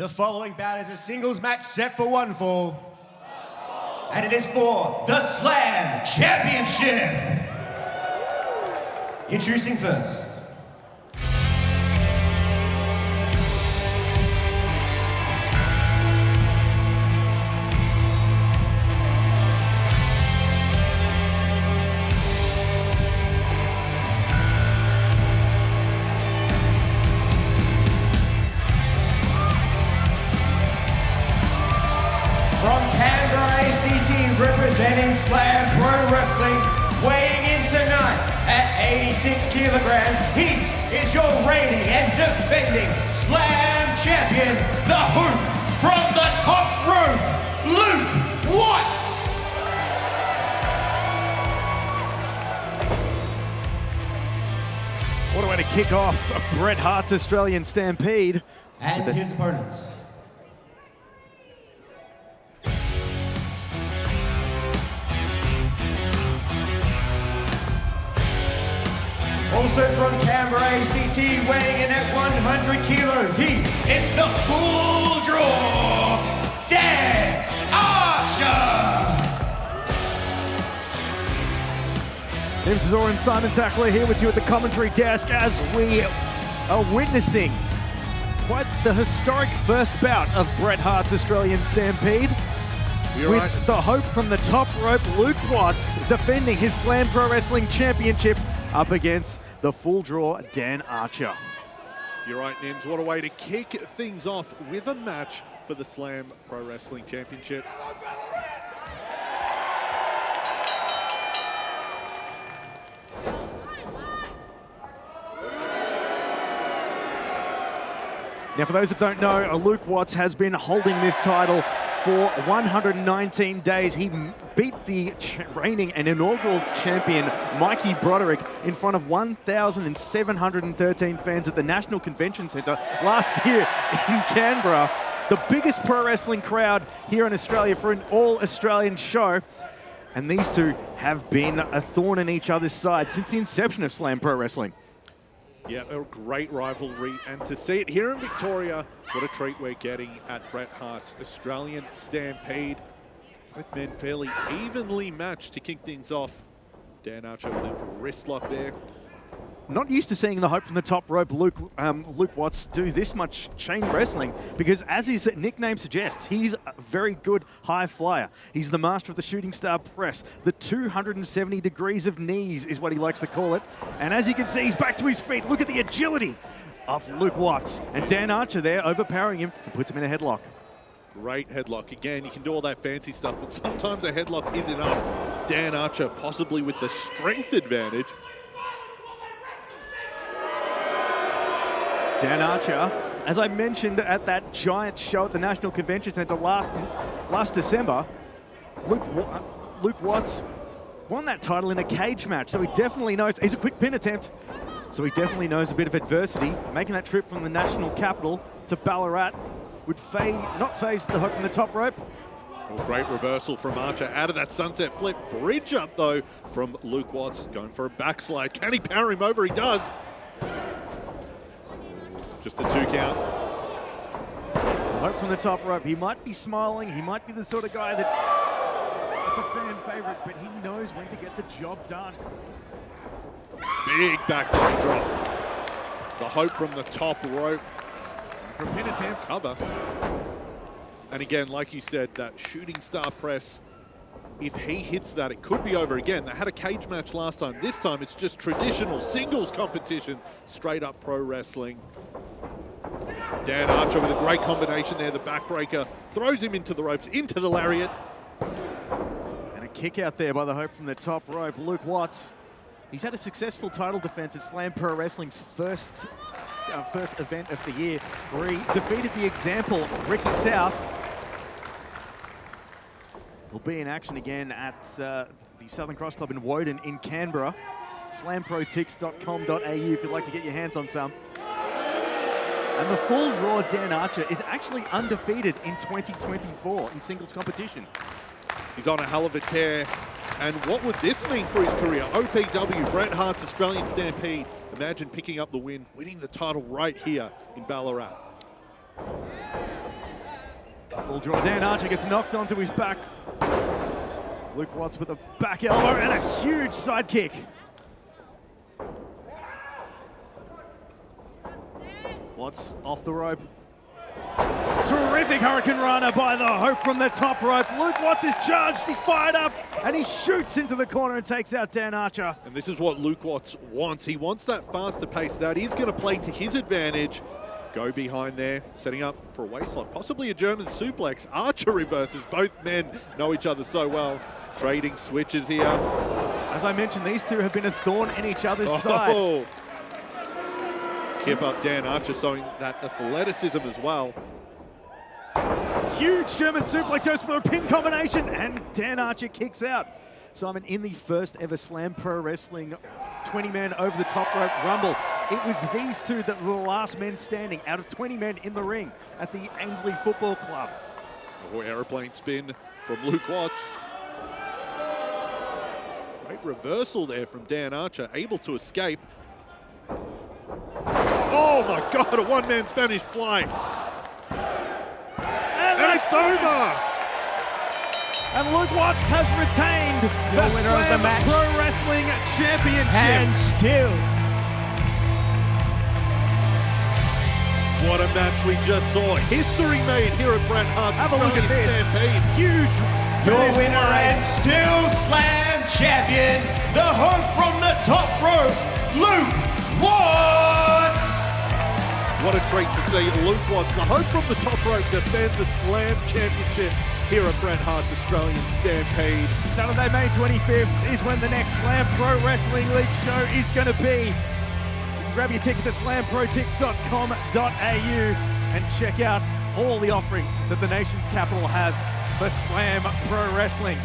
The following bout is a singles match set for one fall. And it is for the Slam Championship. Introducing first. Representing Slam Pro Wrestling, weighing in tonight at 86 kilograms, he is your reigning and defending Slam Champion, the Hoop from the top rope, Luke Watts. What a way to kick off Bret Hart's Australian Stampede. And his opponents. Also from Canberra, ACT, weighing in at 100 kilos, he is the full draw, Dan Archer! This is Oren Simon Tackler here with you at the commentary desk as we are witnessing quite the historic first bout of Bret Hart's Australian Stampede. With the Hope from the top rope, Luke Watts, defending his Slam Pro Wrestling Championship up against the full draw, Dan Archer. You're right, Nims. What a way to kick things off with a match for the Slam Pro Wrestling Championship. Now, for those that don't know, Luke Watts has been holding this title for 119 days. He beat the reigning and inaugural champion, Mikey Broderick, in front of 1,713 fans at the National Convention Centre last year in Canberra. The biggest pro wrestling crowd here in Australia for an all-Australian show. And these two have been a thorn in each other's side since the inception of Slam Pro Wrestling. Yeah, a great rivalry, and to see it here in Victoria, what a treat we're getting at Bret Hart's Australian Stampede. Both men fairly evenly matched to kick things off. Dan Archer with a wrist lock there. Not used to seeing the Hope from the top rope, Luke Watts, do this much chain wrestling because, as his nickname suggests, he's a very good high flyer. He's the master of the shooting star press. The 270 degrees of knees is what he likes to call it. And as you can see, he's back to his feet. Look at the agility of Luke Watts. And Dan Archer there overpowering him and puts him in a headlock. Great headlock. Again, you can do all that fancy stuff, but sometimes a headlock is enough. Dan Archer possibly with the strength advantage. Dan Archer, as I mentioned at that giant show at the National Convention Centre last December, Luke Watts won that title in a cage match, so he definitely knows. He's a quick pin attempt, so he definitely knows a bit of adversity. Making that trip from the national capital to Ballarat would not phase the Hook from the top rope. Well, great reversal from Archer out of that sunset flip. Bridge up, though, from Luke Watts, going for a backslide. Can he power him over? He does. Just a 2 count. Hope from the top rope. He might be smiling. He might be the sort of guy that's a fan favorite, but he knows when to get the job done. Big back drop. The Hope from the top rope. For a pin attempt. Cover. And again, like you said, that shooting star press, if he hits that, it could be over again. They had a cage match last time. This time, it's just traditional singles competition, straight up pro wrestling. Dan Archer with a great combination there. The backbreaker throws him into the ropes, into the lariat. And a kick out there by the Hope from the top rope. Luke Watts, he's had a successful title defense at Slam Pro Wrestling's first event of the year, where he defeated the example, Ricky South. He'll be in action again at the Southern Cross Club in Woden in Canberra. slamprotix.com.au if you'd like to get your hands on some. And the full draw Dan Archer is actually undefeated in 2024 in singles competition. He's on a hell of a tear. And what would this mean for his career? OPW, Bret Hart's Australian Stampede. Imagine picking up the win, winning the title right here in Ballarat. Full draw. Dan Archer gets knocked onto his back. Luke Watts with a back elbow and a huge side kick. Watts off the rope. Terrific Hurricane Rana by the Hope from the top rope. Luke Watts is charged, he's fired up, and he shoots into the corner and takes out Dan Archer. And this is what Luke Watts wants. He wants that faster pace. That is going to play to his advantage. Go behind there, setting up for a waistlock, possibly a German suplex. Archer reverses. Both men know each other so well. Trading switches here. As I mentioned, these two have been a thorn in each other's side. Kip up Dan Archer, showing that athleticism as well. Huge German suplex goes for a pin combination, and Dan Archer kicks out. Simon, in the first ever Slam Pro Wrestling 20-man over the top rope rumble, it was these two that were the last men standing out of 20 men in the ring at the Ainsley Football Club. Oh, aeroplane spin from Luke Watts. Great reversal there from Dan Archer, able to escape. Oh my God, a one-man Spanish fly. And it's over! And Luke Watts has retained the winner of the Slam match. Pro Wrestling Championship. And still, What a match we just saw. History made here at Bret Hart's Have a look at Australian this. Stampede. Huge your Spanish winner fly. and still Slam champion, the Hope from the top rope, Luke Watts. What a treat to see Luke Watts, the Hope from the top rope, defend the Slam Championship here at Bret Hart's Australian Stampede. Saturday, May 25th is when the next Slam Pro Wrestling League show is going to be. You can grab your tickets at slamprotix.com.au and check out all the offerings that the nation's capital has for Slam Pro Wrestling.